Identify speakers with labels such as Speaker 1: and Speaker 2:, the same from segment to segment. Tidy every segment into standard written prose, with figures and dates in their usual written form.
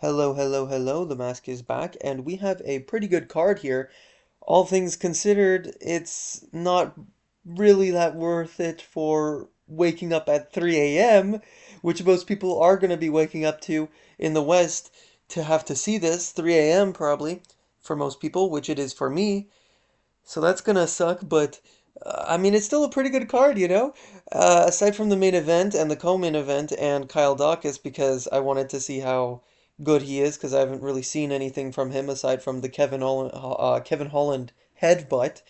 Speaker 1: Hello, hello, hello, the mask is back, and we have a pretty good card here. All things considered, it's not really that worth it for waking up at 3 a.m., which most people are going to be waking up to in the West to have to see this, 3 a.m. probably, for most people, which it is for me. So that's gonna suck, but I mean, it's still a pretty good card, you know? Aside from the main event and the co-main event and Kyle Dawkins, because I wanted to see how good he is, because I haven't really seen anything from him aside from the Kevin Holland headbutt.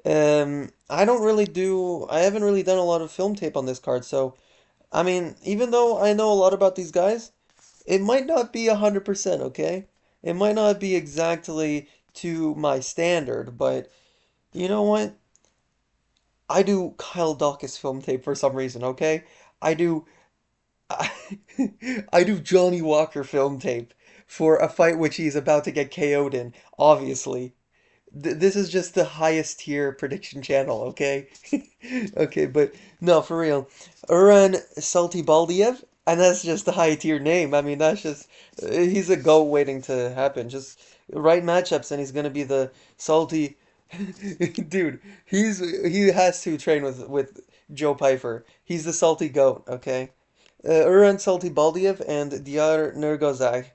Speaker 1: I haven't really done a lot of film tape on this card, so I mean, even though I know a lot about these guys, it might not be 100%, okay? It might not be exactly to my standard, but you know what? I do Kyle Dawkins film tape for some reason, okay? I do I, I do Johnny Walker film tape for a fight which he's about to get KO'd in, obviously. This is just the highest tier prediction channel, okay? Okay, but no, for real. Uran Salty Baldiev, and that's just a high tier name. I mean, that's just he's a GOAT waiting to happen. Just right matchups and he's gonna be the salty dude. He has to train with Joe Pyfer. He's the salty goat, okay? Uran Salty Baldiev and Diyar Nurgozag.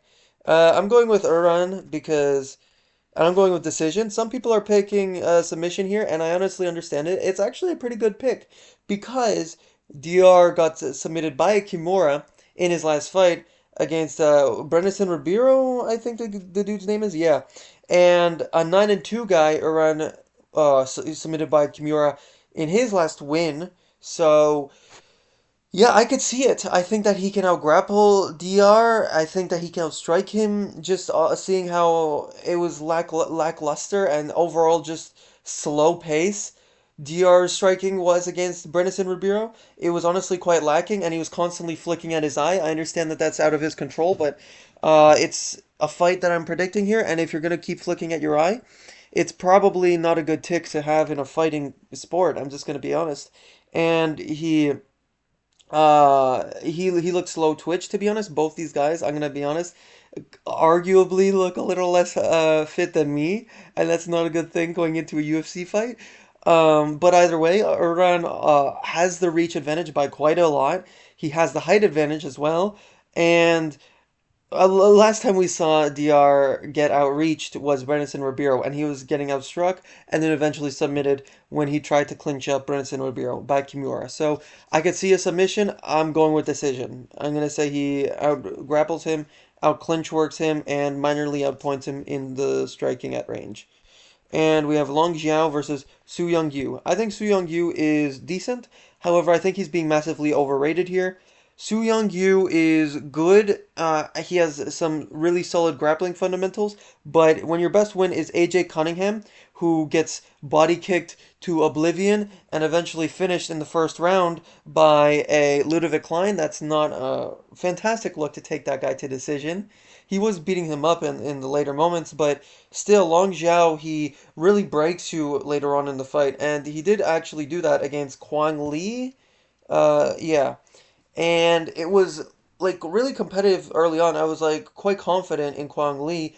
Speaker 1: I'm going with Uran because and I'm going with decision. Some people are picking submission here, and I honestly understand it. It's actually a pretty good pick because DR got submitted by Kimura in his last fight against Brenison Ribeiro, I think the dude's name is. Yeah. And a 9-2 guy around submitted by Kimura in his last win. So yeah, I could see it. I think that he can outgrapple DR. I think that he can outstrike him. Just seeing how it was lackluster and overall just slow pace. DR's striking was against Brenison Ribeiro. It was honestly quite lacking, and he was constantly flicking at his eye. I understand that that's out of his control, but it's a fight that I'm predicting here, and if you're gonna keep flicking at your eye, it's probably not a good tick to have in a fighting sport. I'm just gonna be honest. And he looks slow twitch, to be honest. Both these guys, I'm gonna be honest, arguably look a little less fit than me, and that's not a good thing going into a UFC fight. But either way, Iran has the reach advantage by quite a lot. He has the height advantage as well, and last time we saw DR get outreached was Brenison Ribeiro, and he was getting outstruck and then eventually submitted when he tried to clinch up Brenison Ribeiro by Kimura. So I could see a submission. I'm going with decision. I'm going to say he out grapples him, out clinch works him, and minorly outpoints him in the striking at range. And we have Long Jiao versus Su Young Yu. I think Su Young Yu is decent. However, I think he's being massively overrated here. Su Young Yu is good. He has some really solid grappling fundamentals, but when your best win is AJ Cunningham, who gets body kicked to oblivion and eventually finished in the first round by a Ludovic Klein, that's not a fantastic look to take that guy to decision. He was beating him up in the later moments, but still, Long Zhao, he really breaks you later on in the fight, and he did actually do that against Kwang Li. Yeah, and it was like really competitive early on. I was like quite confident in Kwang Li,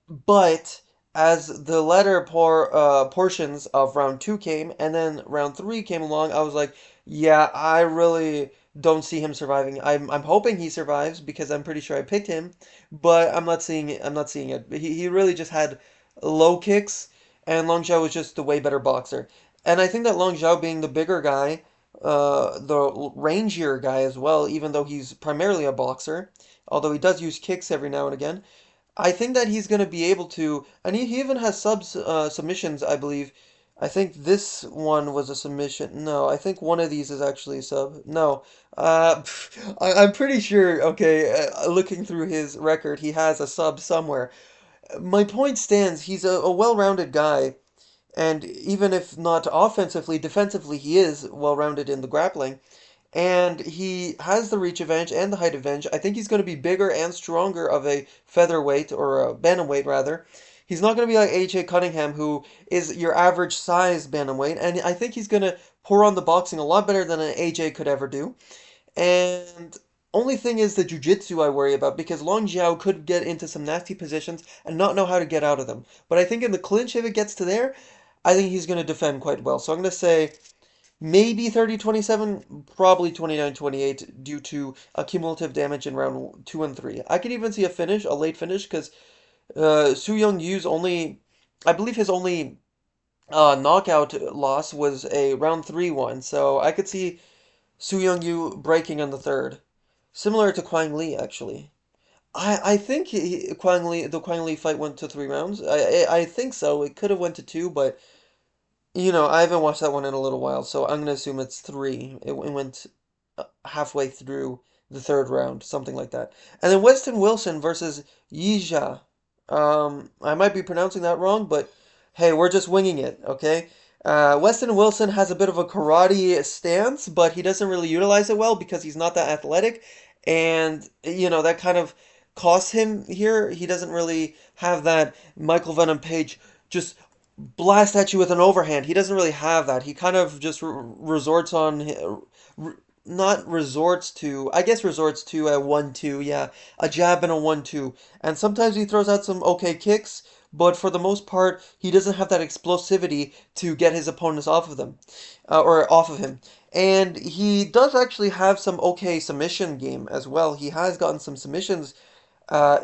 Speaker 1: but as the latter portions of round two came and then round three came along, I was like, yeah, I really don't see him surviving. I'm hoping he survives because I'm pretty sure I picked him, but I'm not seeing it. I'm not seeing it. He really just had low kicks, and Long Zhao was just the way better boxer. And I think that Long Zhao being the bigger guy, the rangier guy as well, even though he's primarily a boxer, although he does use kicks every now and again. I think that he's going to be able to, and he even has submissions, I believe. I think this one was a submission. No, I think one of these is actually a sub. No, I'm pretty sure. Okay, looking through his record, he has a sub somewhere. My point stands. He's a well-rounded guy, and even if not offensively, defensively, he is well-rounded in the grappling. And he has the reach advantage and the height advantage. I think he's going to be bigger and stronger of a featherweight or a bantamweight rather. He's not going to be like AJ Cunningham, who is your average size bantamweight, and I think he's going to pour on the boxing a lot better than an AJ could ever do. And Only thing is the jujitsu I worry about because Long Jiao could get into some nasty positions and not know how to get out of them. But I think in the clinch, if it gets to there, I think he's going to defend quite well. So I'm going to say maybe 30-27, probably 29-28 due to accumulative damage in round 2 and 3. I could even see a finish, a late finish, because Su Young Yu's only, I believe his only knockout loss was a round 3 one. So I could see Su Young Yu breaking on the third. Similar to Quang Li, actually. I think the Quang Li fight went to 3 rounds. I think so. It could have went to two, but I haven't watched that one in a little while, so I'm gonna assume it's three. It went halfway through the third round, something like that. And then Weston Wilson versus Yija. I might be pronouncing that wrong, but hey, we're just winging it, okay? Weston Wilson has a bit of a karate stance, but he doesn't really utilize it well because he's not that athletic, and that kind of costs him here. He doesn't really have that Michael Venom Page just blast at you with an overhand. He doesn't really have that. He kind of just resorts on not resorts to, I guess resorts to a 1-2, yeah, a jab and a 1-2. And sometimes he throws out some okay kicks, but for the most part, he doesn't have that explosivity to get his opponents off of them, or off of him. And he does actually have some okay submission game as well. He has gotten some submissions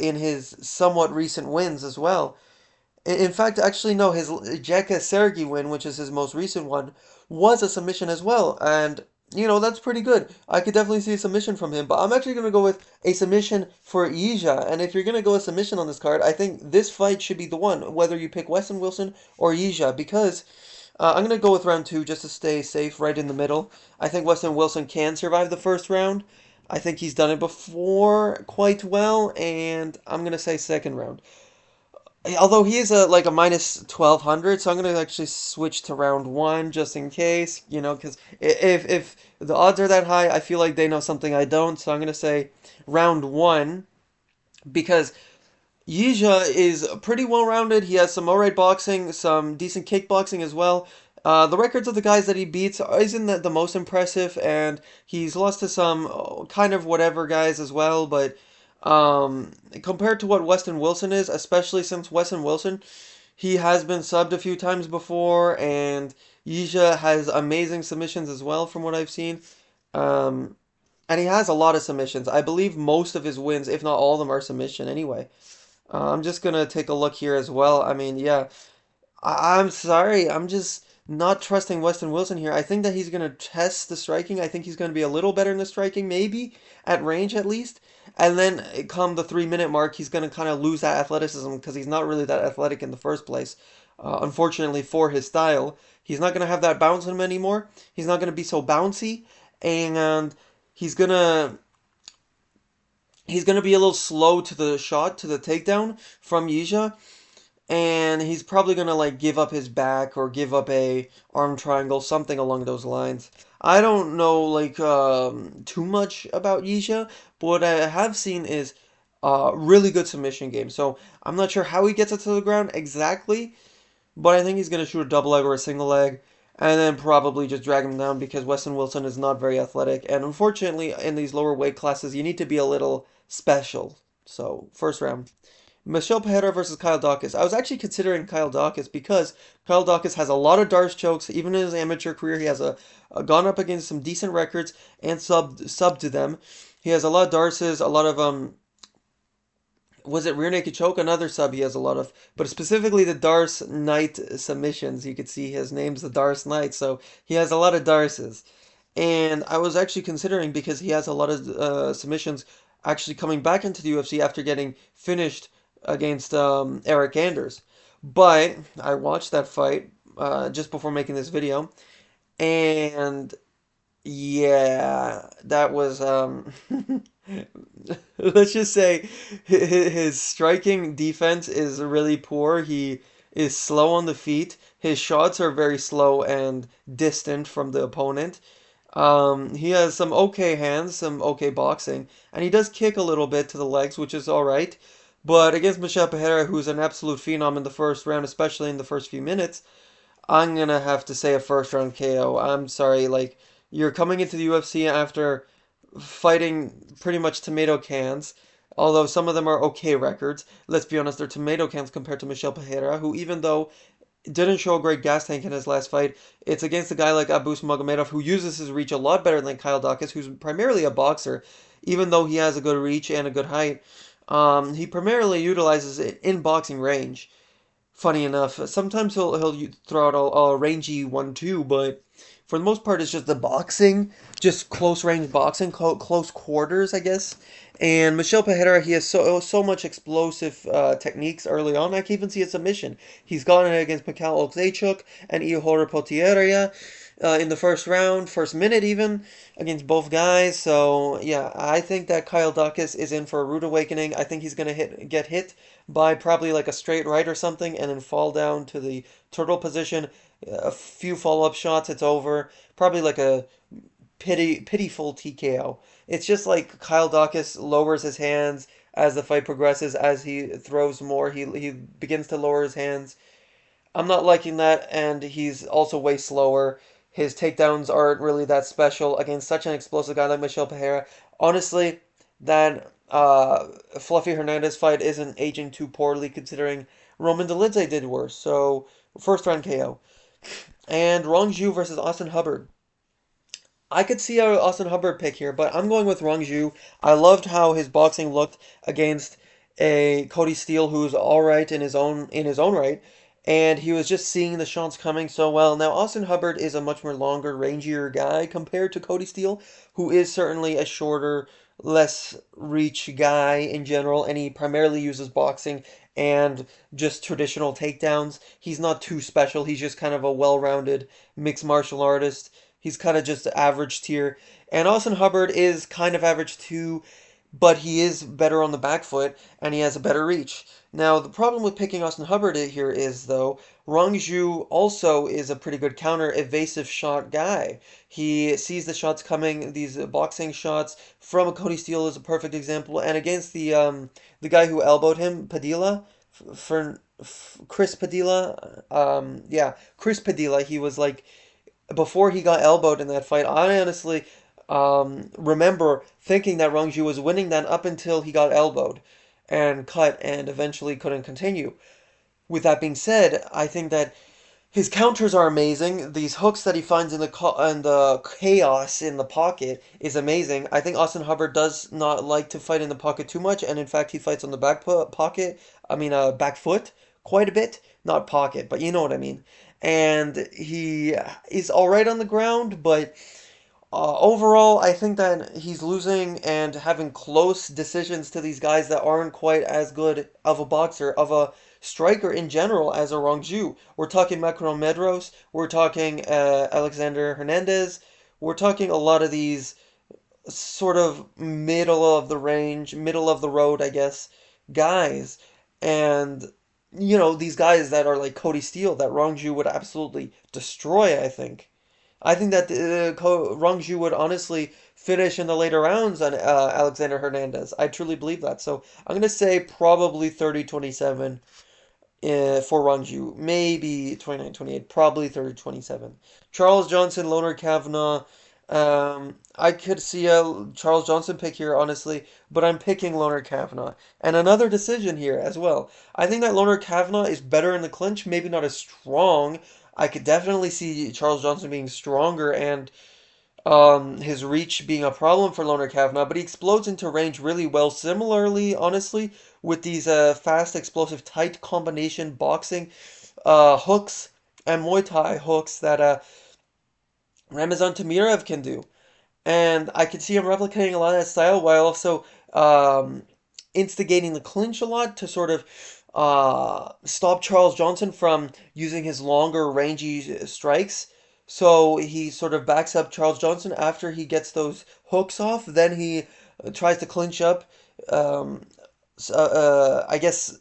Speaker 1: in his somewhat recent wins as well. In fact, actually, no, his Jeka Sergey win, which is his most recent one, was a submission as well. And, that's pretty good. I could definitely see a submission from him, but I'm actually going to go with a submission for Yija. And if you're going to go a submission on this card, I think this fight should be the one, whether you pick Weston Wilson or Yija, because I'm going to go with round two just to stay safe right in the middle. I think Weston Wilson can survive the first round. I think he's done it before quite well, and I'm going to say second round. Although he is like a minus 1200, so I'm gonna actually switch to round one just in case, because if the odds are that high, I feel like they know something I don't. So I'm gonna say round one because Yija is pretty well-rounded. He has some alright boxing, some decent kickboxing as well. The records of the guys that he beats isn't the most impressive, and he's lost to some kind of whatever guys as well, but compared to what Weston Wilson is, especially since Weston Wilson, he has been subbed a few times before, and Yija has amazing submissions as well from what I've seen. Um, and he has a lot of submissions. I believe most of his wins, if not all of them, are submission anyway. I'm just gonna take a look here as well. I mean, yeah, I'm sorry. I'm just not trusting Weston Wilson here. I think that he's going to test the striking. I think he's going to be a little better in the striking, maybe, at range at least. And then come the 3 minute mark, he's going to kind of lose that athleticism because he's not really that athletic in the first place. Unfortunately for his style, he's not going to have that bounce in him anymore. He's not going to be so bouncy. And he's going to be a little slow to the shot, to the takedown from Yija, and he's probably gonna like give up his back or give up a arm triangle, something along those lines. I don't know like too much about Yisha, but what I have seen is really good submission game. So I'm not sure how he gets it to the ground exactly, but I think he's gonna shoot a double leg or a single leg, and then probably just drag him down because Weston Wilson is not very athletic, and unfortunately in these lower weight classes you need to be a little special. So first round. Michelle Pereira versus Kyle Dawkins. I was actually considering Kyle Dawkins because Kyle Dawkins has a lot of Darce chokes. Even in his amateur career, he has gone up against some decent records and sub to them. He has a lot of Darces, a lot of was it rear naked choke? Another sub he has a lot of, but specifically the Darce Knight submissions. You could see his name's the Darce Knight, so he has a lot of Darces. And I was actually considering because he has a lot of submissions actually coming back into the UFC after getting finished against Eric Anders. But I watched that fight just before making this video, and yeah, that was let's just say his striking defense is really poor. He is slow on the feet. His shots are very slow and distant from the opponent. He has some okay hands, some okay boxing, and he does kick a little bit to the legs, which is all right. But against Michel Pereira, who's an absolute phenom in the first round, especially in the first few minutes, I'm gonna have to say a first round KO. I'm sorry, like you're coming into the UFC after fighting pretty much tomato cans. Although some of them are okay records, let's be honest, they're tomato cans compared to Michel Pereira, who even though didn't show a great gas tank in his last fight, it's against a guy like Abus Magomedov who uses his reach a lot better than Kyle Dawkins, who's primarily a boxer, even though he has a good reach and a good height. He primarily utilizes it in boxing range. Funny enough, sometimes he'll throw out a rangy one too, but for the most part, it's just the boxing, just close range boxing, close quarters, I guess. And Michel Pereira, he has so much explosive techniques early on. I can even see a submission. He's gotten it against Mikhail Okzaychuk and Ihor Potieria in the first round, first minute even, against both guys. So yeah, I think that Kyle Dawkins is in for a rude awakening. I think he's gonna get hit by probably like a straight right or something, and then fall down to the turtle position. A few follow-up shots, it's over. Probably like a pitiful TKO. It's just like Kyle Dawkins lowers his hands as the fight progresses, as he throws more, he begins to lower his hands. I'm not liking that, and he's also way slower. His takedowns aren't really that special against such an explosive guy like Michel Pereira. Honestly, that Fluffy Hernandez fight isn't aging too poorly considering Roman Dolidze did worse. So, first round KO. And Rong Zhu versus Austin Hubbard. I could see a Austin Hubbard pick here, but I'm going with Rong Zhu. I loved how his boxing looked against a Cody Steele who's all right in his own right, and he was just seeing the shots coming so well. Now Austin Hubbard is a much more longer, rangier guy compared to Cody Steele, who is certainly a shorter, less reach guy in general, and he primarily uses boxing and just traditional takedowns. He's not too special. He's just kind of a well-rounded mixed martial artist. He's kind of just average tier. And Austin Hubbard is kind of average too, but he is better on the back foot and he has a better reach. Now, the problem with picking Austin Hubbard here is, though, Rong Zhu also is a pretty good counter evasive shot guy. He sees the shots coming, these boxing shots from Cody Steele is a perfect example, and against the guy who elbowed him, Padilla, for Chris Padilla, yeah, Chris Padilla, he was like before he got elbowed in that fight, I honestly remember thinking that Rongju was winning that up until he got elbowed and cut and eventually couldn't continue. With that being said, I think that his counters are amazing. These hooks that he finds in the chaos in the pocket is amazing. I think Austin Hubbard does not like to fight in the pocket too much, and in fact, he fights on the pocket. I mean, back foot quite a bit, not pocket, but you know what I mean. And he is all right on the ground, but overall, I think that he's losing and having close decisions to these guys that aren't quite as good of a boxer, of a striker in general as a Rongju. We're talking Macron Medros, we're talking Alexander Hernandez, we're talking a lot of these sort of middle of the range, middle of the road, I guess, guys. And, you know, these guys that are like Cody Steele, that Rongju would absolutely destroy, I think. I think that Rongju would honestly finish in the later rounds on Alexander Hernandez. I truly believe that. So I'm going to say probably 30-27 for Rongju. Maybe 29-28. Probably 30-27. Charles Johnson, Loner Kavanagh. I could see a Charles Johnson pick here, honestly, but I'm picking Loner Kavanagh. And another decision here as well. I think that Loner Kavanagh is better in the clinch, maybe not as strong. I could definitely see Charles Johnson being stronger and his reach being a problem for Loner Kavanagh, but he explodes into range really well. Similarly, honestly, with these fast, explosive, tight combination boxing hooks and Muay Thai hooks that Ramazan Tamirev can do. And I could see him replicating a lot of that style while also instigating the clinch a lot to sort of stop Charles Johnson from using his longer, rangy strikes. So he sort of backs up Charles Johnson after he gets those hooks off. Then he tries to clinch up, I guess,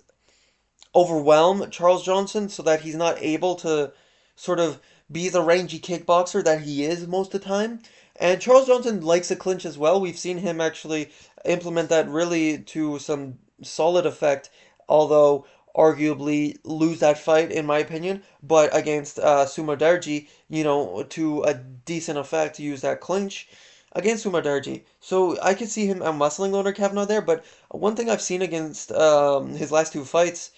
Speaker 1: overwhelm Charles Johnson so that he's not able to sort of be the rangy kickboxer that he is most of the time. And Charles Johnson likes a clinch as well. We've seen him actually implement that really to some solid effect, although arguably lose that fight in my opinion. But against Sumo Derji, you know, to a decent effect, use that clinch. against Umadarji. So I could see him muscling Loner Kavanaugh there, but one thing I've seen against his last two fights,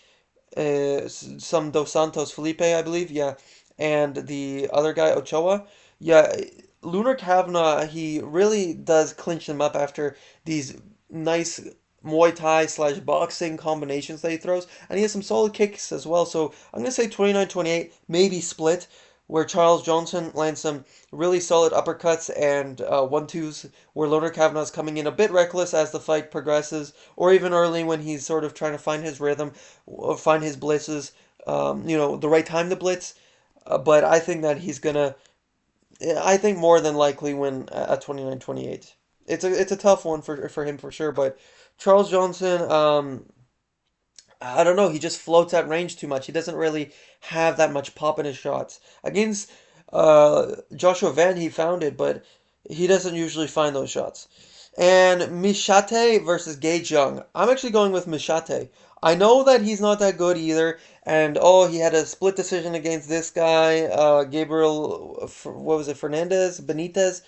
Speaker 1: some Dos Santos Felipe, I believe, yeah, and the other guy Ochoa, yeah, Lunar Kavanaugh, he really does clinch him up after these nice Muay Thai slash boxing combinations that he throws, and he has some solid kicks as well. So I'm gonna say 29-28, maybe split, where Charles Johnson lands some really solid uppercuts and one-twos, where Loner Kavanaugh's coming in a bit reckless as the fight progresses, or even early when he's sort of trying to find his rhythm, find his blitzes, the right time to blitz. But I think that he's gonna, I think more than likely win at 29-28. It's a tough one for him for sure, but Charles Johnson, I don't know. He just floats at range too much. He doesn't really have that much pop in his shots. Against Joshua Van, he found it, but he doesn't usually find those shots. And Mishate versus Gage Young. I'm actually going with Mishate. I know that he's not that good either, and oh, he had a split decision against this guy, Gabriel, what was it, Fernandez, Benitez,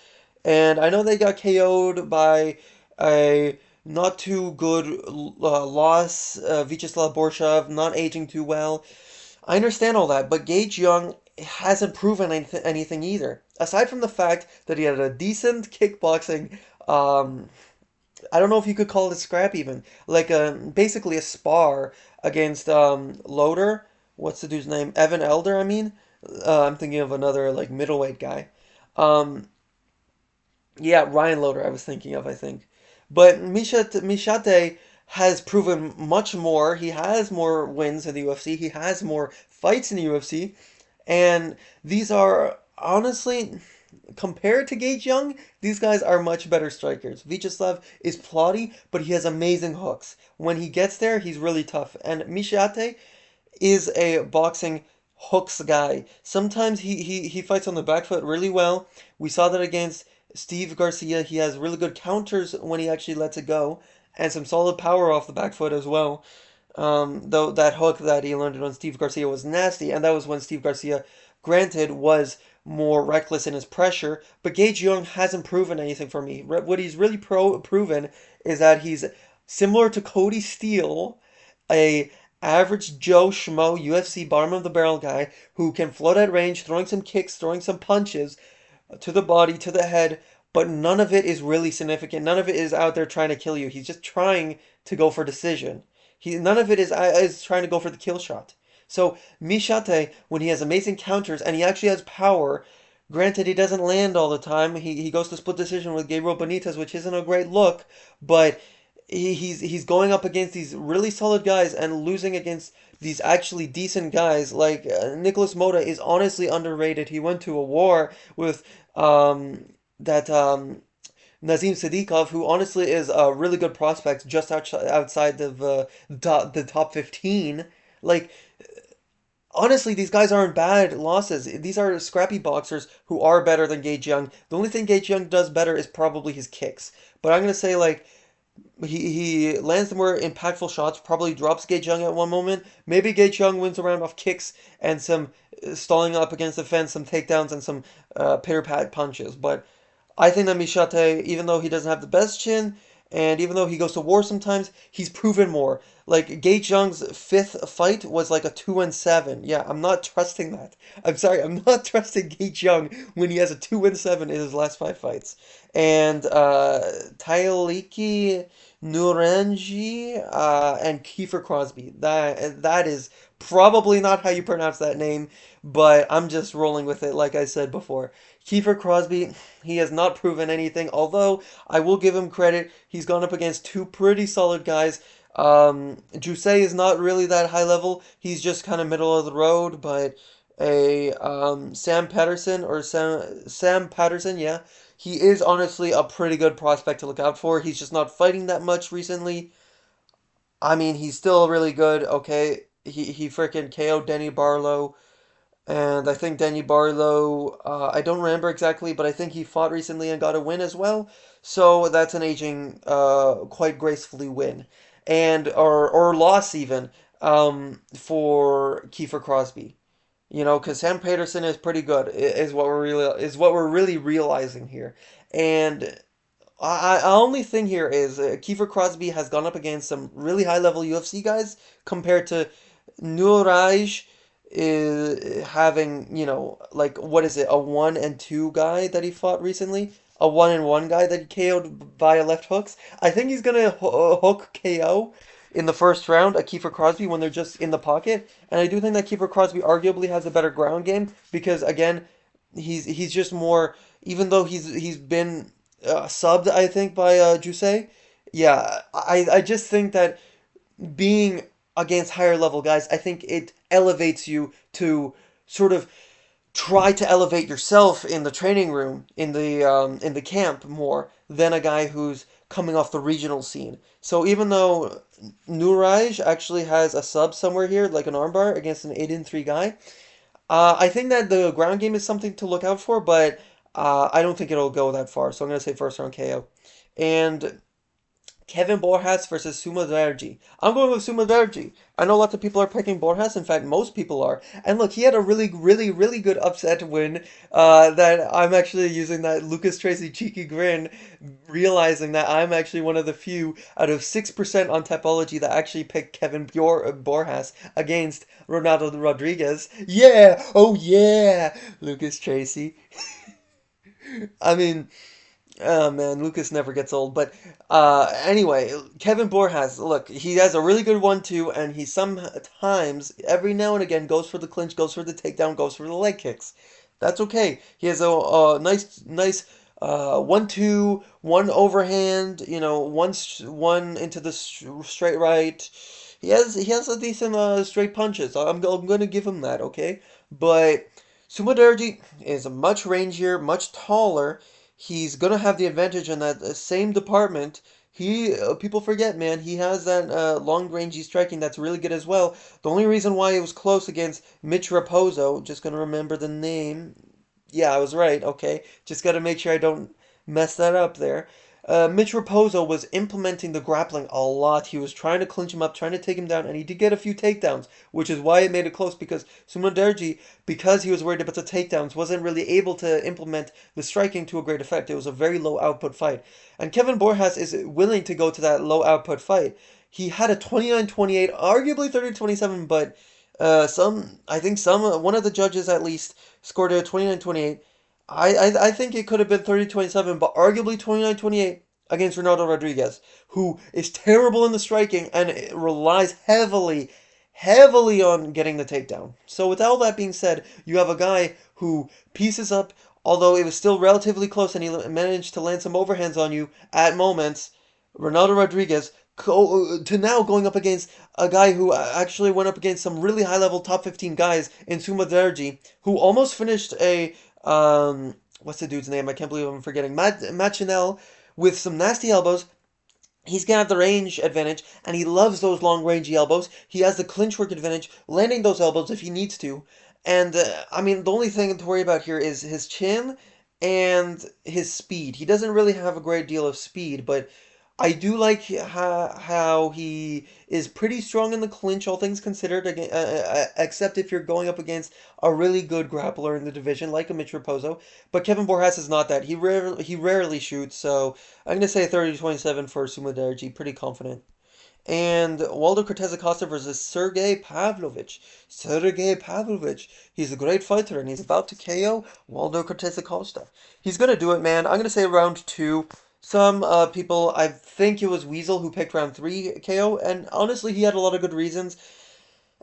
Speaker 1: and I know they got KO'd by a not too good loss, Vyacheslav Borshev, not aging too well. I understand all that, but Gage Young hasn't proven anything either. Aside from the fact that he had a decent kickboxing, um, I don't know if you could call it a scrap even, like basically a spar against Loader. What's the dude's name? Evan Elder, I mean. I'm thinking of another like middleweight guy. Um, yeah, Ryan Loader, I was thinking of, I think. But Mishate has proven much more. He has more wins in the UFC. He has more fights in the UFC. And these are honestly, compared to Gage Young, these guys are much better strikers. Vyacheslav is plotty, but he has amazing hooks. When he gets there, he's really tough. And Mishate is a boxing hooks guy. Sometimes he fights on the back foot really well. We saw that against Steve Garcia. He has really good counters when he actually lets it go, and some solid power off the back foot as well. Though that hook that he landed on Steve Garcia was nasty, and that was when Steve Garcia, granted, was more reckless in his pressure. But Gage Young hasn't proven anything for me. What he's really proven is that he's similar to Cody Steele, a average Joe Schmo UFC bottom of the barrel guy who can float at range, throwing some kicks, throwing some punches to the body, to the head, but none of it is really significant. None of it is out there trying to kill you. He's just trying to go for decision. None of it is trying to go for the kill shot. So Mishate, when he has amazing counters and he actually has power, granted he doesn't land all the time. He goes to split decision with Gabriel Benitez, which isn't a great look, but he's going up against these really solid guys and losing against these actually decent guys. Like Nicholas Mota is honestly underrated. He went to a war with that Nazim Sadikov, who honestly is a really good prospect just outside of the top 15. Like, honestly, these guys aren't bad losses. These are scrappy boxers who are better than Gage Young. The only thing Gage Young does better is probably his kicks. But I'm gonna say like he lands the more impactful shots, probably drops Gage Young at one moment. Maybe Gage Young wins a round off kicks and some stalling up against the fence, some takedowns, and some pitter-pat punches. But I think that Mishate, even though he doesn't have the best chin, and even though he goes to war sometimes, he's proven more. Like Gage Young's fifth fight was like a 2-7. Yeah, I'm not trusting that. I'm sorry, I'm not trusting Gage Young when he has a 2-7 in his last five fights. And Tailiki Nurangi and Kiefer Crosby. That is probably not how you pronounce that name, but I'm just rolling with it, like I said before. Kiefer Crosby, he has not proven anything, although I will give him credit. He's gone up against two pretty solid guys. Jusei is not really that high level. He's just kind of middle of the road, but a Sam Patterson, yeah. He is honestly a pretty good prospect to look out for. He's just not fighting that much recently. I mean, he's still really good, okay? He freaking KO'd Denny Barlow. And I think Danny Barlow, I don't remember exactly, but I think he fought recently and got a win as well. So that's an aging, quite gracefully win. And, or loss even, for Kiefer Crosby. Because Sam Peterson is pretty good, is what we're really realizing here. And only thing here is Kiefer Crosby has gone up against some really high level UFC guys compared to Nuraj is having, like what is it, a 1-2 guy that he fought recently? A 1-1 guy that he KO'd via left hooks. I think he's gonna hook KO in the first round a Kiefer Crosby when they're just in the pocket. And I do think that Kiefer Crosby arguably has a better ground game because again, he's just more, even though he's been subbed, I think, by Jusei. Yeah, I just think that being against higher level guys, I think it elevates you to sort of try to elevate yourself in the training room, in the camp more than a guy who's coming off the regional scene. So even though Nuraj actually has a sub somewhere here, like an armbar against an 8-3 guy, I think that the ground game is something to look out for, but I don't think it'll go that far. So I'm gonna say first round KO. And Kevin Borjas versus Sumaderji. I'm going with Sumaderji. I know lots of people are picking Borjas. In fact, most people are. And look, he had a really, really, really good upset win that I'm actually using that Lucas Tracy cheeky grin, realizing that I'm actually one of the few out of 6% on Tapology that actually picked Borjas against Ronaldo Rodriguez. Yeah! Oh yeah! Lucas Tracy. I mean, oh man, Lucas never gets old. But anyway, Kevin Borjas, look, he has a really good one too, and he sometimes, every now and again, goes for the clinch, goes for the takedown, goes for the leg kicks. That's okay. He has a nice 1-2, one overhand, one into the straight right. He has a decent straight punches. I'm gonna give him that, okay? But Sumoderji is much rangier, much taller. He's gonna have the advantage in that same department. People forget, man, he has that long rangey striking that's really good as well. The only reason why it was close against Mitch Raposo, just gonna remember the name. Yeah, I was right. Okay, just gotta make sure I don't mess that up there. Mitch Raposo was implementing the grappling a lot. He was trying to clinch him up, trying to take him down, and he did get a few takedowns, which is why it made it close because Sumanderji, because he was worried about the takedowns, wasn't really able to implement the striking to a great effect. It was a very low output fight. And Kevin Borjas is willing to go to that low output fight. He had a 29-28, arguably 30-27, but I think one of the judges at least scored a 29-28. I think it could have been 30-27, but arguably 29-28 against Ronaldo Rodriguez, who is terrible in the striking and relies heavily on getting the takedown. So with all that being said, you have a guy who pieces up, although it was still relatively close and he managed to land some overhands on you at moments, Ronaldo Rodriguez, to now going up against a guy who actually went up against some really high level top 15 guys in Suma Derji, who almost finished a what's the dude's name? I can't believe I'm forgetting. Matt Chanel with some nasty elbows. He's gonna have the range advantage, and he loves those long rangey elbows. He has the clinch work advantage, landing those elbows if he needs to. And I mean, the only thing to worry about here is his chin and his speed. He doesn't really have a great deal of speed, but I do like how he is pretty strong in the clinch, all things considered, except if you're going up against a really good grappler in the division, like a Mitch Raposo. But Kevin Borjas is not that. He rarely shoots, so I'm going to say 30-27 for Sumoderji. Pretty confident. And Waldo Cortez Acosta versus Sergey Pavlovich. Sergey Pavlovich. He's a great fighter, and he's about to KO Waldo Cortez Acosta. He's going to do it, man. I'm going to say round two. Some people, I think it was Weasel who picked round three KO, and honestly, he had a lot of good reasons.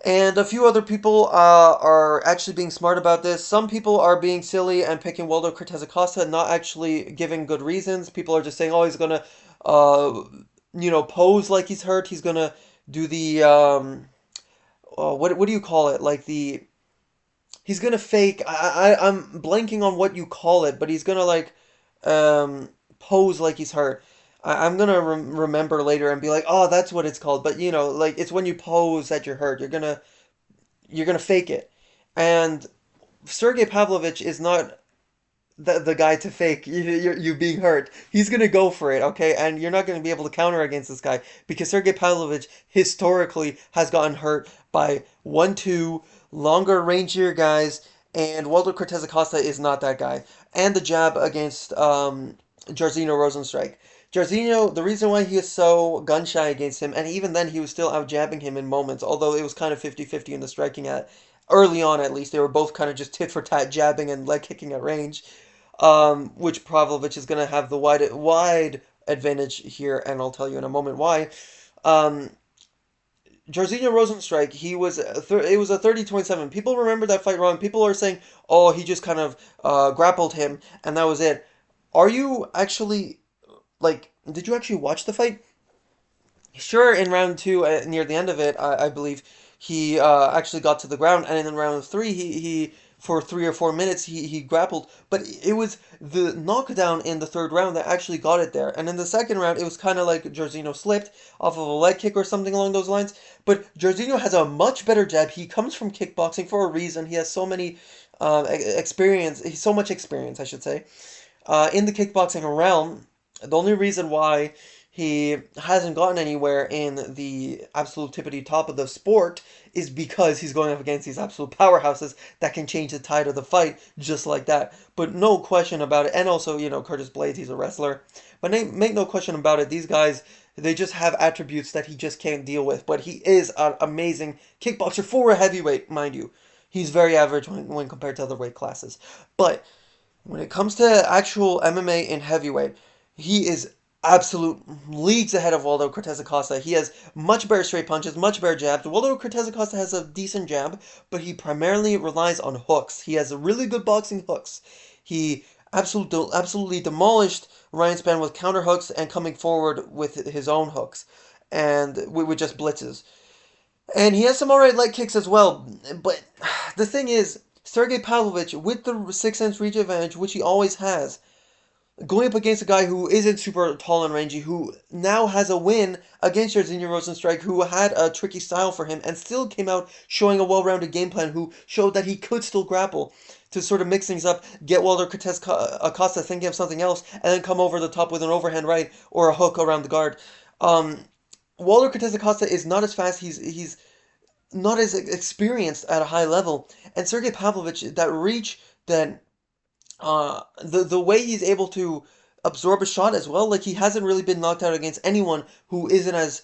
Speaker 1: And a few other people are actually being smart about this. Some people are being silly and picking Waldo Cortez Acosta, not actually giving good reasons. People are just saying, oh, he's gonna, uh, pose like he's hurt. He's gonna do the, what do you call it? Like he's gonna fake. I'm blanking on what you call it, but he's gonna like, pose like he's hurt. I'm gonna remember later and be like, oh, that's what it's called. But like it's when you pose that you're hurt. You're gonna fake it. And Sergey Pavlovich is not the guy to fake you being hurt. He's gonna go for it, okay? And you're not gonna be able to counter against this guy because Sergey Pavlovich historically has gotten hurt by 1-2 longer, rangier guys, and Waldo Cortez Acosta is not that guy. And the jab against Jairzinho Rosenstrike. Jairzinho, the reason why he is so gun shy against him, and even then he was still out jabbing him in moments, although it was kind of 50-50 in the striking at early on at least. They were both kind of just tit for tat jabbing and leg kicking at range, which Pavlovich is going to have the wide advantage here, and I'll tell you in a moment why. Um, Jairzinho Rosenstrike, it was a 30-27. People remember that fight wrong. People are saying, oh, he just kind of grappled him, and that was it. Are you actually, like, did you actually watch the fight? Sure, in round two, near the end of it, I believe he actually got to the ground, and in round three, he for 3 or 4 minutes he grappled, but it was the knockdown in the third round that actually got it there. And in the second round, it was kind of like Jairzinho slipped off of a leg kick or something along those lines. But Jairzinho has a much better jab. He comes from kickboxing for a reason. He has so many experience. He's so much experience, I should say, in the kickboxing realm. The only reason why he hasn't gotten anywhere in the absolute tippity top of the sport is because he's going up against these absolute powerhouses that can change the tide of the fight just like that. But no question about it. And also, Curtis Blades, he's a wrestler. But make no question about it, these guys, they just have attributes that he just can't deal with. But he is an amazing kickboxer for a heavyweight, mind you. He's very average when compared to other weight classes. But when it comes to actual MMA in heavyweight, he is absolute leagues ahead of Waldo Cortez Acosta. He has much better straight punches, much better jabs. Waldo Cortez Acosta has a decent jab, but he primarily relies on hooks. He has really good boxing hooks. He absolutely demolished Ryan Spann with counter hooks and coming forward with his own hooks and with just blitzes. And he has some alright leg kicks as well. But the thing is, Sergey Pavlovich, with the 6 inch reach advantage, which he always has, going up against a guy who isn't super tall and rangy, who now has a win against Jairzinho Rosenstrike, who had a tricky style for him and still came out showing a well-rounded game plan, who showed that he could still grapple to sort of mix things up, get Walter Cortez Acosta thinking of something else, and then come over the top with an overhand right or a hook around the guard. Um, Walter Cortez Acosta is not as fast. He's not as experienced at a high level, and Sergey Pavlovich, that reach, that the way he's able to absorb a shot as well, like he hasn't really been knocked out against anyone who isn't as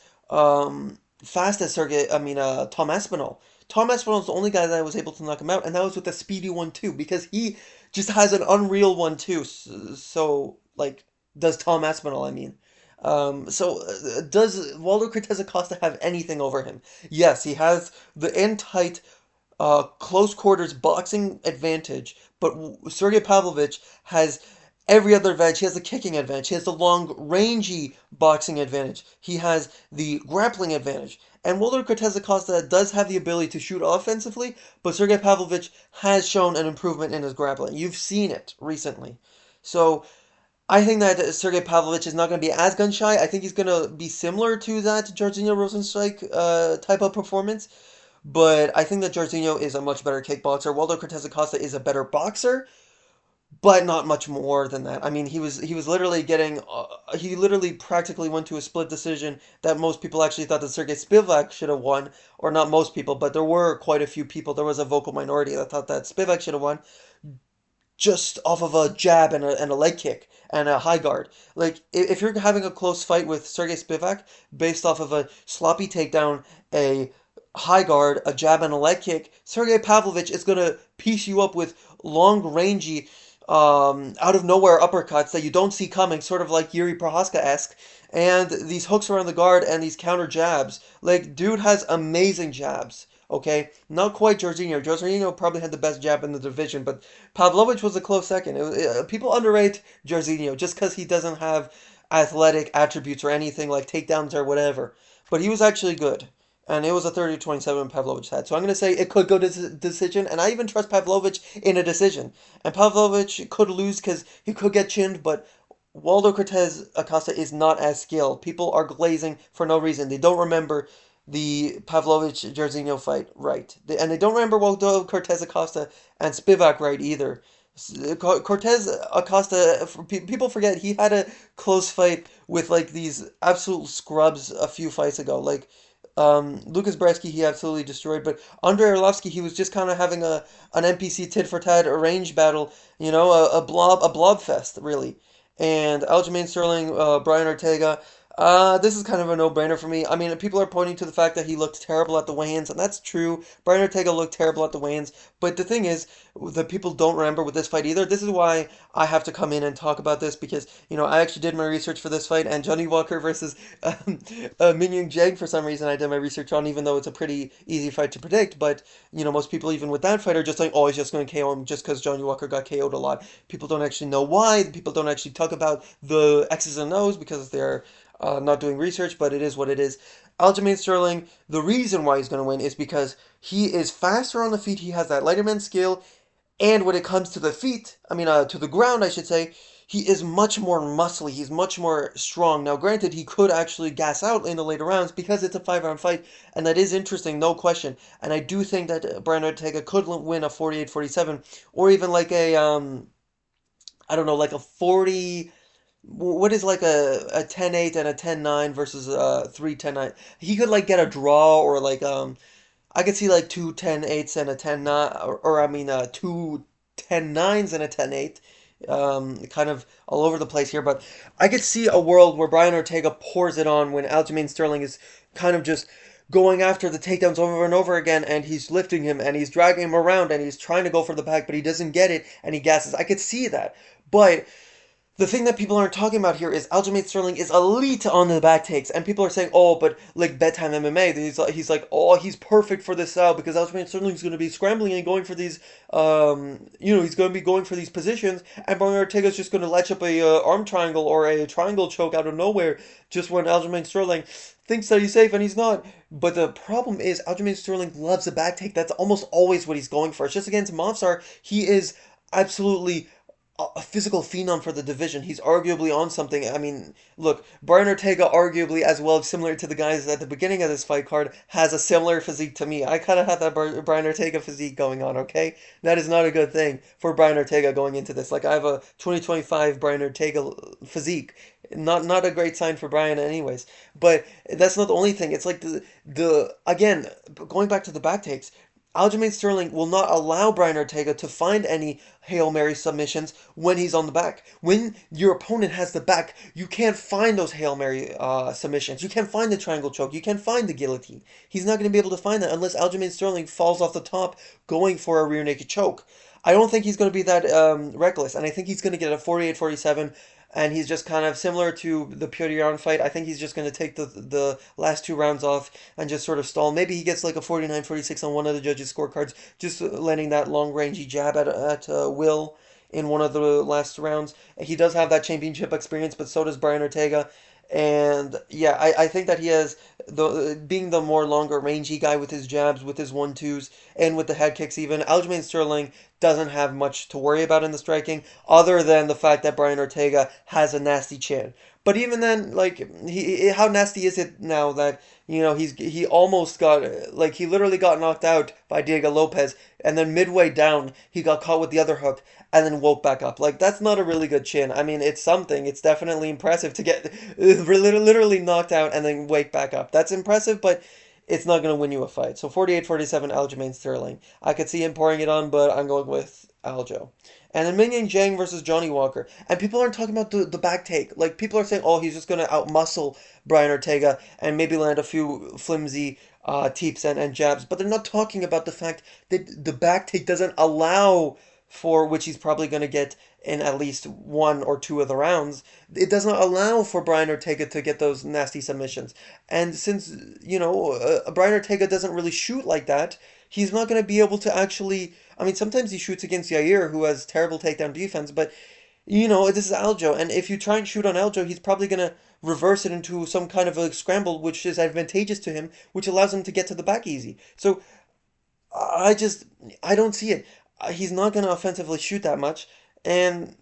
Speaker 1: fast as Tom Aspinall. Tom Aspinall is the only guy that was able to knock him out, and that was with a speedy 1-2 because he just has an unreal 1-2. So, like, does Tom Aspinall, I mean. Does Waldo Cortez Acosta have anything over him? Yes, he has the in tight close quarters boxing advantage, but Sergey Pavlovich has every other advantage. He has the kicking advantage. He has the long, rangy boxing advantage. He has the grappling advantage. And Walter Cortez Acosta does have the ability to shoot offensively, but Sergey Pavlovich has shown an improvement in his grappling. You've seen it recently. So I think that Sergey Pavlovich is not going to be as gun shy. I think he's going to be similar to that Jairzinho Rosenstrike type of performance. But I think that Jairzinho is a much better kickboxer. Waldo Cortez Acosta is a better boxer, but not much more than that. I mean, he was literally getting he literally practically went to a split decision that most people actually thought that Sergey Spivak should have won, or not most people, but there were quite a few people. There was a vocal minority that thought that Spivak should have won just off of a jab and a leg kick and a high guard. Like, if you're having a close fight with Sergey Spivak based off of a sloppy takedown, a high guard, a jab, and a leg kick, Sergey Pavlovich is going to piece you up with long, rangy, out of nowhere uppercuts that you don't see coming, sort of like Yuri Prohaska-esque, and these hooks around the guard and these counter jabs. Like, dude has amazing jabs. Okay, not quite Jorginho. Jorginho probably had the best jab in the division, but Pavlovich was a close second. People underrate Jorginho just because he doesn't have athletic attributes or anything like takedowns or whatever. But he was actually good. And it was a 30-27 Pavlovich had. So I'm going to say it could go to decision, and I even trust Pavlovich in a decision. And Pavlovich could lose because he could get chinned, but Waldo Cortez Acosta is not as skilled. People are glazing for no reason. They don't remember the Pavlovich-Jairzinho fight right. And they don't remember Waldo Cortez Acosta and Spivak right either. Cortez Acosta, people forget he had a close fight with like these absolute scrubs a few fights ago. Like Lucas Brzeski, he absolutely destroyed, but Andrei Arlovsky, he was just kind of having a an NPC tit for tat arranged battle, you know, a blob fest really. And Aljamain Sterling, Brian Ortega. This is kind of a no-brainer for me. I mean, people are pointing to the fact that he looked terrible at the weigh-ins, and that's true. Brian Ortega looked terrible at the weigh-ins, but the thing is, that people don't remember with this fight either. This is why I have to come in and talk about this because, you know, I actually did my research for this fight, and Johnny Walker versus MIngyang, for some reason, I did my research on, even though it's a pretty easy fight to predict. But, you know, most people, even with that fight, are just like, oh, he's just going to KO him just because Johnny Walker got KO'd a lot. People don't actually know why. People don't actually talk about the X's and O's because they're not doing research, but it is what it is. Aljamain Sterling, the reason why he's going to win is because he is faster on the feet. He has that lighterman skill. And when it comes to the feet, to the ground, I should say, he is much more muscly. He's much more strong. Now, granted, he could actually gas out in the later rounds because it's a 5 round fight, and that is interesting, no question. And I do think that Brian Ortega could win a 48-47, or even like I don't know, like a 40. What is like a 10-8 and a 10-9 versus 3-10-9? He could like get a draw or like I could see like two 10-8s and a 10-9, two 10-9s and a 10-8, kind of all over the place here. But I could see a world where Brian Ortega pours it on when Aljamain Sterling is kind of just going after the takedowns over and over again, and he's lifting him and he's dragging him around and he's trying to go for the back, but he doesn't get it and he gasses. I could see that. But the thing that people aren't talking about here is Aljamain Sterling is elite on the back takes, and people are saying, "Oh, but like bedtime MMA, he's like, oh, he's perfect for this style because Aljamain Sterling's going to be scrambling and going for these, he's going to be going for these positions, and Brian Ortega's just going to latch up a arm triangle or a triangle choke out of nowhere just when Aljamain Sterling thinks that he's safe and he's not." But the problem is Aljamain Sterling loves a back take. That's almost always what he's going for. It's just against Mobstar, he is absolutely a physical phenom for the division. He's arguably on something. I mean, look, Brian Ortega, arguably as well, similar to the guys at the beginning of this fight card, has a similar physique to me. I kind of have that Brian Ortega physique going on, okay? That is not a good thing for Brian Ortega going into this. Like, I have a 2025 Brian Ortega physique. Not a great sign for Brian anyways. But that's not the only thing. It's like the again, going back to the back takes, Aljamain Sterling will not allow Brian Ortega to find any Hail Mary submissions when he's on the back. When your opponent has the back, you can't find those Hail Mary submissions. You can't find the triangle choke. You can't find the guillotine. He's not going to be able to find that unless Aljamain Sterling falls off the top going for a rear naked choke. I don't think he's going to be that reckless, and I think he's going to get a 48-47, and he's just kind of similar to the Petr Yan fight. I think he's just going to take the last 2 rounds off and just sort of stall. Maybe he gets like a 49-46 on one of the judges' scorecards, just landing that long-rangey jab at will in one of the last rounds. He does have that championship experience, but so does Brian Ortega. And yeah, I think that he has being the more longer rangy guy with his jabs, with his 1-2s, and with the head kicks even. Aljamain Sterling doesn't have much to worry about in the striking, other than the fact that Brian Ortega has a nasty chin. But even then, like how nasty is it now that he almost got like he literally got knocked out by Diego Lopez, and then midway down he got caught with the other hook and then woke back up. Like that's not a really good chin. I mean, it's something. It's definitely impressive to get literally knocked out and then wake back up. That's impressive, but it's not going to win you a fight. So 48-47 Aljamain Sterling. I could see him pouring it on, but I'm going with Aljo. And then Mingyang Zhang versus Johnny Walker. And people aren't talking about the back take. Like, people are saying, oh, he's just going to outmuscle Brian Ortega and maybe land a few flimsy teeps and jabs. But they're not talking about the fact that the back take doesn't allow for, which he's probably going to get in at least 1 or 2 of the rounds. It does not allow for Brian Ortega to get those nasty submissions. And since, Brian Ortega doesn't really shoot like that, he's not going to be able to actually. I mean, sometimes he shoots against Yair, who has terrible takedown defense, but, this is Aljo. And if you try and shoot on Aljo, he's probably going to reverse it into some kind of a scramble, which is advantageous to him, which allows him to get to the back easy. So I don't see it. He's not going to offensively shoot that much, and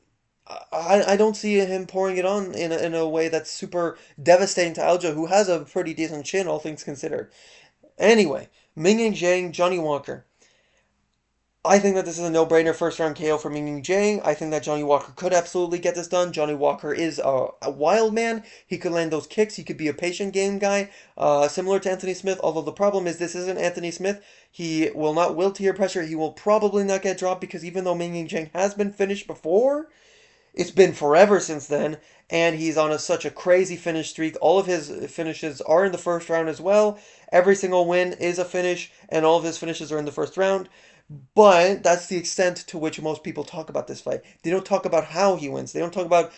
Speaker 1: I don't see him pouring it on in a way that's super devastating to Aljo, who has a pretty decent chin, all things considered. Anyway, Mingyang Zhang, Johnny Walker. I think that this is a no-brainer first round KO for MIngyang. I think that Johnny Walker could absolutely get this done. Johnny Walker is a wild man. He could land those kicks. He could be a patient game guy, similar to Anthony Smith. Although the problem is this isn't Anthony Smith. He will not wilt to your pressure. He will probably not get dropped because even though MIngyang has been finished before, it's been forever since then, and he's on such a crazy finish streak. All of his finishes are in the first round as well. Every single win is a finish, and all of his finishes are in the first round. But that's the extent to which most people talk about this fight. They don't talk about how he wins. They don't talk about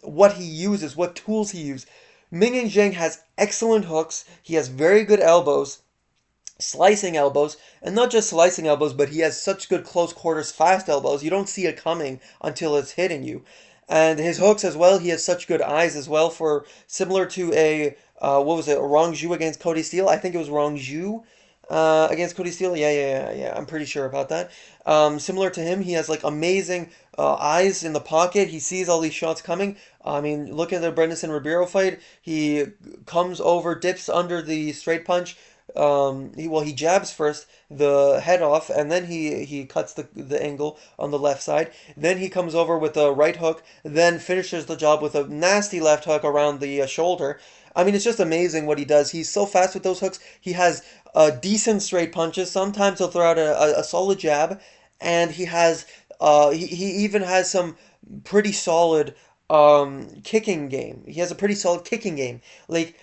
Speaker 1: what he uses, what tools he uses. Ming and Zhang has excellent hooks. He has very good elbows, slicing elbows, and not just slicing elbows, but he has such good close quarters fast elbows. You don't see it coming until it's hitting you. And his hooks as well, he has such good eyes as well for similar to a what was it, Rong Zhu against Cody Steele? I think it was Rong Zhu against Cody Steele. Yeah. I'm pretty sure about that. Similar to him, he has like amazing eyes in the pocket. He sees all these shots coming. I mean, look at the Brendan Ribeiro fight. He comes over, dips under the straight punch. He jabs first the head off, and then he cuts the angle on the left side. Then he comes over with a right hook, then finishes the job with a nasty left hook around the shoulder. I mean, it's just amazing what he does. He's so fast with those hooks. He has decent straight punches. Sometimes he'll throw out a solid jab, and he even has some pretty solid kicking game. He has a pretty solid kicking game. Like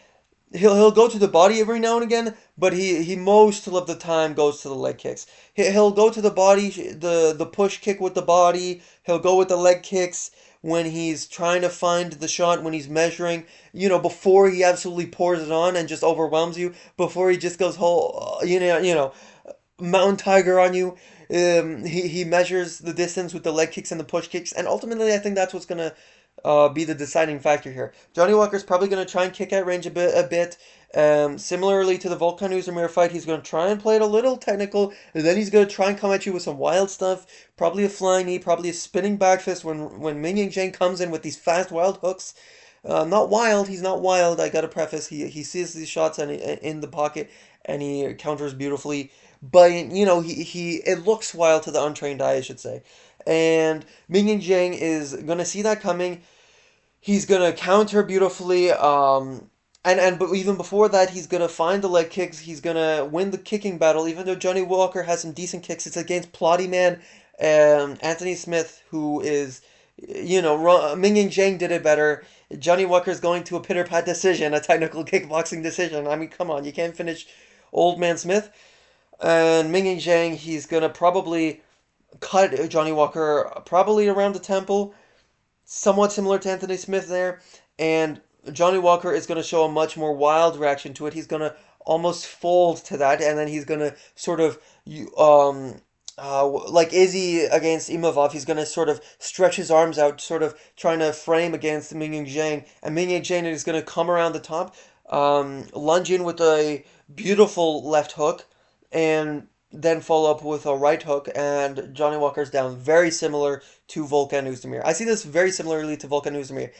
Speaker 1: he'll go to the body every now and again, but he most of the time goes to the leg kicks. He'll go to the body, the push kick with the body. He'll go with the leg kicks when he's trying to find the shot, when he's measuring, before he absolutely pours it on and just overwhelms you, before he just goes whole, mountain tiger on you. He measures the distance with the leg kicks and the push kicks, and ultimately I think that's what's gonna be the deciding factor here. Johnny Walker's probably gonna try and kick at range a bit. Similarly to the Volkan Oezdemir fight, he's gonna try and play it a little technical, and then he's gonna try and come at you with some wild stuff. Probably a flying knee, probably a spinning back fist when Ming Yang comes in with these fast wild hooks. Not wild. He's not wild. I gotta preface. He sees these shots and in the pocket, and he counters beautifully. But he it looks wild to the untrained eye, I should say. And Ming Yang is gonna see that coming. He's gonna counter beautifully. But even before that, he's gonna find the leg kicks. He's gonna win the kicking battle. Even though Johnny Walker has some decent kicks, it's against plotty man Anthony Smith, who is, Ming Yang did it better. Johnny Walker's going to a pitter-pat decision, a technical kickboxing decision. I mean, come on, you can't finish Old Man Smith. And Ming Yang, he's gonna probably cut Johnny Walker probably around the temple, somewhat similar to Anthony Smith there. And Johnny Walker is gonna show a much more wild reaction to it. He's gonna almost fold to that, and then he's gonna sort of like Izzy against Imavov, he's gonna sort of stretch his arms out, sort of trying to frame against Mingyang, and Mingyang is gonna come around the top, lunge in with a beautiful left hook, and then follow up with a right hook, and Johnny Walker's down. Very similar to Volkan Oezdemir. I see this very similarly to Volkan Oezdemir.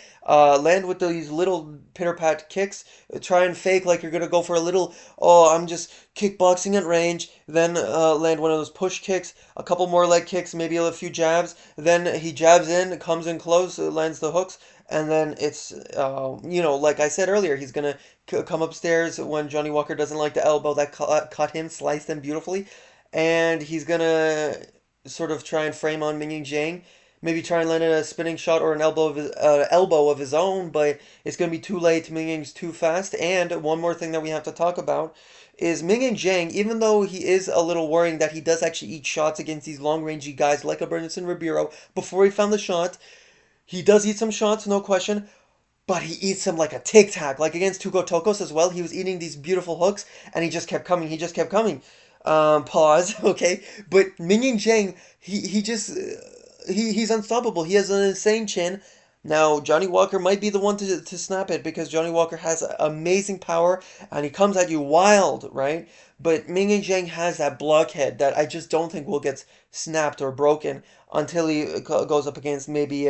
Speaker 1: Land with these little pitter-pat kicks. Try and fake like you're going to go for a little, oh, I'm just kickboxing at range. Then land one of those push kicks, a couple more leg kicks, maybe a few jabs. Then he jabs in, comes in close, lands the hooks. And then it's, like I said earlier, he's going to come upstairs when Johnny Walker doesn't like the elbow that cut him, sliced him beautifully. And he's going to sort of try and frame on Mingyang. Maybe try and land a spinning shot or an elbow of his own, but it's going to be too late. Mingyang's too fast. And one more thing that we have to talk about is Mingyang, even though he is a little worrying that he does actually eat shots against these long-rangey guys like a Bernardson Ribeiro before he found the shot, he does eat some shots, no question, but he eats them like a tic-tac. Like against Tugo Tokos as well, he was eating these beautiful hooks, and he just kept coming, he just kept coming. Pause, okay? But Mingyang, he's unstoppable. He has an insane chin. Now, Johnny Walker might be the one to snap it because Johnny Walker has amazing power and he comes at you wild, right? But Mingyang has that blockhead that I just don't think will get snapped or broken until he goes up against maybe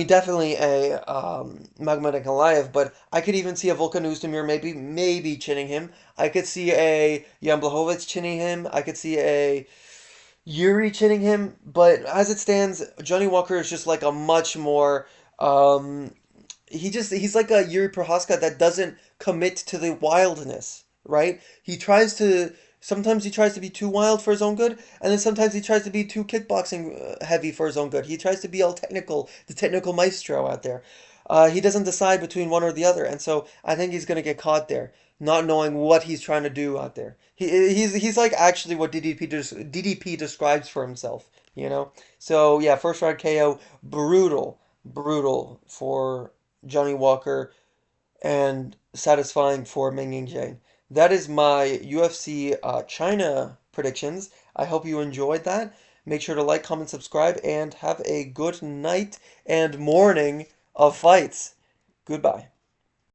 Speaker 1: definitely a Magmatic Goliath, but I could even see a Volkan Oezdemir maybe chinning him. I could see a Jan Blachowicz chinning him. I could see a Yuri chinning him, but as it stands, Johnny Walker is just like a much more um he's like a Yuri Prohaska that doesn't commit to the wildness, right? Sometimes he tries to be too wild for his own good, and then sometimes he tries to be too kickboxing heavy for his own good. He tries to be all technical, the technical maestro out there. He doesn't decide between one or the other, and so I think he's gonna get caught there, not knowing what he's trying to do out there. He's like actually what DDP describes for himself, you know. So yeah, first round KO, brutal for Johnny Walker, and satisfying for MIngyang. That is my UFC China predictions. I hope you enjoyed that. Make sure to like, comment, subscribe, and have a good night and morning of fights. Goodbye.